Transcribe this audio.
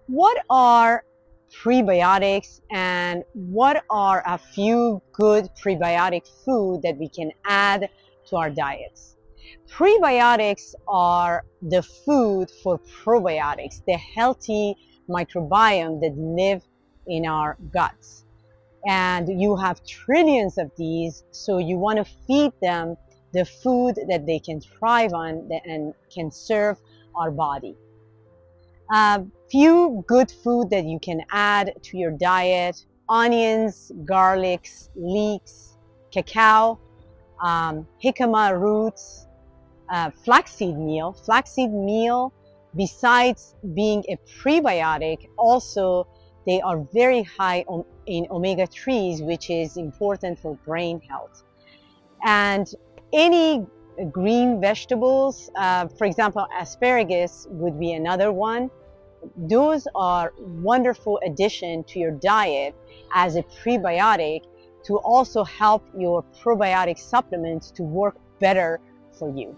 What are prebiotics and what are a few good prebiotic food that we can add to our diets? Prebiotics are the food for probiotics, the healthy microbiome that live in our guts. And you have trillions of these, so you want to feed them the food that they can thrive on and can serve our body. A few good food that you can add to your diet: onions, garlics, leeks, cacao, jicama roots, flaxseed meal. Flaxseed meal, besides being a prebiotic, also they are very high in omega-3s, which is important for brain health. And any green vegetables, for example, asparagus would be another one. Those are wonderful addition to your diet as a prebiotic to also help your probiotic supplements to work better for you.